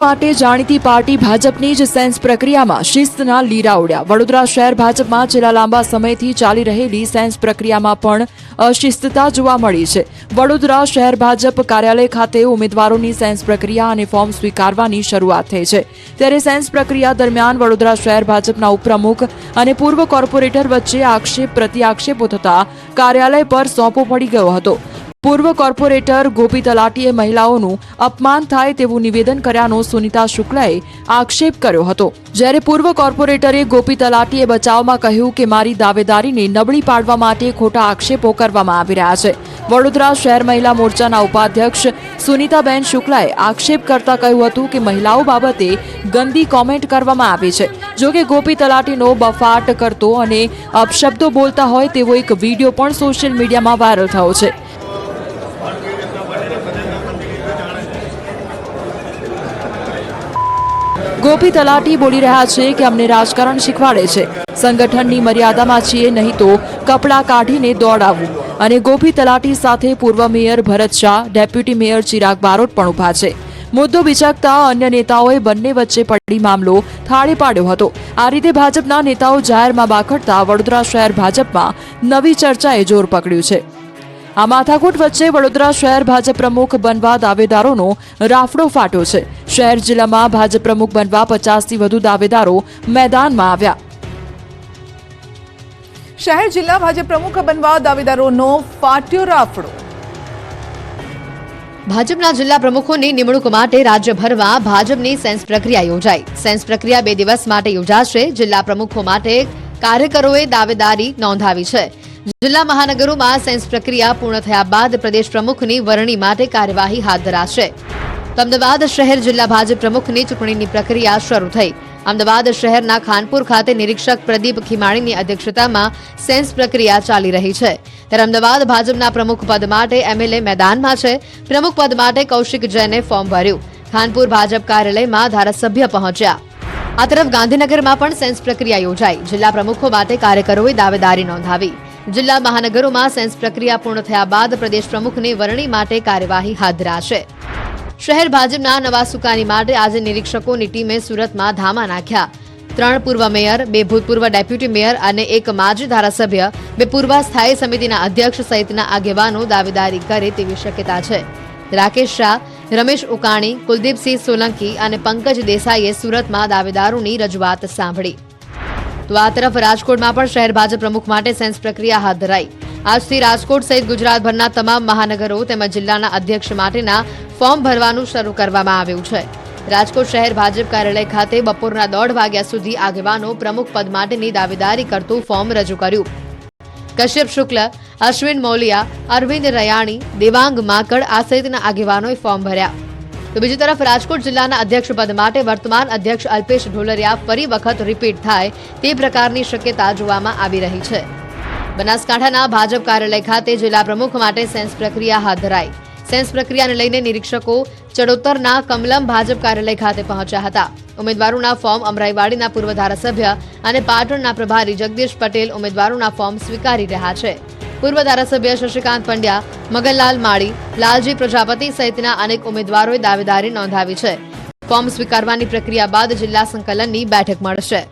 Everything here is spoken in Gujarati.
માટે જાણીતી પાર્ટી ભાજપની જ સેન્સ પ્રક્રિયામાં શિસ્તના લીરા ઉડ્યા। વડોદરા શહેર ભાજપમાં છેલ્લા લાંબા સમયથી ચાલી રહેલી સેન્સ પ્રક્રિયામાં પણ અશિસ્તતા જોવા મળી છે। વડોદરા શહેર ભાજપ કાર્યાલય ખાતે ઉમેદવારોની સેન્સ પ્રક્રિયા અને ફોર્મ સ્વીકારવાની શરૂઆત થઈ છે। ત્યારે સેન્સ પ્રક્રિયા દરમિયાન વડોદરા શહેર ભાજપના ઉપપ્રમુખ અને પૂર્વ કોર્પોરેટર વચ્ચે આક્ષેપ પ્રત્યાક્ષેપો થતા કાર્યાલય પર સોંપો પડી ગયો હતો। પૂર્વ કોર્પોરેટર ગોપી તલાટીએ મહિલાઓનું અપમાન થાય તેવું નિવેદન કર્યાનો સુનિતા શુક્લાએ આક્ષેપ કર્યો હતો। જ્યારે પૂર્વ કોર્પોરેટરે ગોપી તલાટીએ બચાવમાં કહ્યું કે મારી દાવેદારીને નબળી પાડવા માટે ખોટા આક્ષેપો કરવામાં આવી રહ્યા છે। વડોદરા શહેર મહિલા મોરચાના ઉપાધ્યક્ષ સુનિતાબેન શુક્લાએ આક્ષેપ કરતા કહ્યું હતું કે મહિલાઓ બાબતે ગંદી કોમેન્ટ કરવામાં આવી છે। જો કે ગોપી તલાટીનો બફાટ કરતો અને અપશબ્દો બોલતા હોય તેવો એક વિડીયો પણ સોશિયલ મીડિયામાં વાયરલ થયો છે। ગોપી તલાટી બોલી રહ્યા છે કે અમને રાજકારણ શીખવાડે છે, સંગઠનની મર્યાદામાં છીએ નહીં તો કપડાં કાઢીને દોડાવવું। અને ગોપી તલાટી સાથે પૂર્વ મેયર ભરત શાહ, ડેપ્યુટી મેયર ચિરાગ બારોટ પણ ઉભા છે। મુદ્દો બિચકતા અન્ય નેતાઓએ બંને વચ્ચે પડી મામલો થાળે પાડ્યો હતો। આ રીતે ભાજપના નેતાઓ જાહેરમાં બાખડતા વડોદરા શહેર ભાજપમાં નવી ચર્ચાએ જોર પકડ્યું છે। આ માથાકૂટ વચ્ચે વડોદરા શહેર ભાજપ પ્રમુખ બનવા દાવેદારોનો રાફડો ફાટ્યો છે। શહેર જિલ્લામાં ભાજપ પ્રમુખ બનવા 50થી વધુ દાવેદારો મેદાનમાં આવ્યા। શહેર જિલ્લા ભાજપ પ્રમુખ બનવા દાવેદારોનો ફાટ્યો રાફડો। ભાજપના જિલ્લા પ્રમુખોની નિમણૂક માટે રાજ્યભરમાં ભાજપની સેન્સ પ્રક્રિયા યોજાઈ। સેન્સ પ્રક્રિયા 2 દિવસ માટે યોજાશે। જિલ્લા પ્રમુખો માટે કાર્યકરોએ દાવેદારી નોંધાવી છે। જિલ્લા મહાનગરોમાં સેન્સ પ્રક્રિયા પૂર્ણ થયા બાદ પ્રદેશ પ્રમુખની વરણી માટે કાર્યવાહી હાથ ધરાશે। અમદાવાદ શહેર જિલ્લા ભાજપ પ્રમુખની ચૂંટણીની પ્રક્રિયા શરૂ થઈ। અમદાવાદ શહેરના ખાનપુર ખાતે નિરીક્ષક પ્રદીપ ખીમાણીની અધ્યક્ષતામાં સેન્સ પ્રક્રિયા ચાલી રહી છે। ત્યારે અમદાવાદ ભાજપના પ્રમુખ પદ માટે એમએલએ મેદાનમાં છે। પ્રમુખ પદ માટે કૌશિક જૈને ફોર્મ ભર્યું। ખાનપુર ભાજપ કાર્યાલયમાં ધારાસભ્ય પહોંચ્યા। આ તરફ ગાંધીનગરમાં પણ સેન્સ પ્રક્રિયા યોજાઈ। જિલ્લા પ્રમુખો માટે કાર્યકરોએ દાવેદારી નોંધાવી। જિલ્લા મહાનગરોમાં સેન્સ પ્રક્રિયા પૂર્ણ થયા બાદ પ્રદેશ પ્રમુખની વરણી માટે કાર્યવાહી હાથ ધરાશે। શહેર ભાજપના નવા સુકાની માટે આજે નિરીક્ષકોની ટીમે સુરતમાં ધામા નાખ્યા। 3 પૂર્વ મેયર, 2 ભૂતપૂર્વ ડેપ્યુટી મેયર અને 1 માજી ધારાસભ્ય, 2 પૂર્વ સ્થાયી સમિતિના અધ્યક્ષ સહિતના આગેવાનો દાવેદારી કરે તેવી શક્યતા છે। રાકેશ શાહ, રમેશ ઉકાણી, કુલદીપસિંહ સોલંકી અને પંકજ દેસાઈએ સુરતમાં દાવેદારોની રજૂઆત સાંભળી। તો આ તરફ રાજકોટમાં પણ શહેર ભાજપ પ્રમુખ માટે સેન્સ પ્રક્રિયા હાથ ધરાઈ। આજથી રાજકોટ સહિત ગુજરાતભરના તમામ મહાનગરો તેમજ જિલ્લાના અધ્યક્ષ માટેના ફોર્મ ભરવાનું શરૂ કરવામાં આવ્યું છે। રાજકોટ શહેર ભાજપ કાર્યાલય ખાતે બપોરના 1:30 વાગ્યા સુધી આગેવાનો પ્રમુખ પદ માટેની દાવેદારી કરતું ફોર્મ રજૂ કર્યું। કશ્યપ શુક્લ, અશ્વિન મૌલિયા, અરવિંદ રયાણી, દેવાંગ માકડ આ સહિતના આગેવાનોએ ફોર્મ ભર્યા। તો બીજી તરફ રાજકોટ જિલ્લાના અધ્યક્ષ પદ માટે વર્તમાન અધ્યક્ષ અલ્પેશ ઢોલરિયા ફરી વખત રિપીટ થાય તે પ્રકારની શક્યતા જોવામાં આવી રહી છે। બનાસકાંઠાના ભાજપ કાર્યાલય ખાતે જિલ્લા પ્રમુખ માટે સેન્સ પ્રક્રિયા હાથ ધરાઈ। સેન્સ પ્રક્રિયાને લઈને નિરીક્ષકો ચડોતરના કમલમ ભાજપ કાર્યાલય ખાતે પહોંચ્યા હતા। ઉમેદવારોના ફોર્મ અમરાઈવાડીના પૂર્વ ધારાસભ્ય અને પાટણના પ્રભારી જગદીશ પટેલ ઉમેદવારોના ફોર્મ સ્વીકારી રહ્યા છે। પૂર્વ ધારાસભ્ય શશિકાંત પંડ્યા, મગનલાલ માળી, લાલજી પ્રજાપતિ સહિતના અનેક ઉમેદવારોએ દાવેદારી નોંધાવી છે। ફોર્મ સ્વીકારવાની પ્રક્રિયા બાદ જિલ્લા સંકલનની બેઠક મળશે।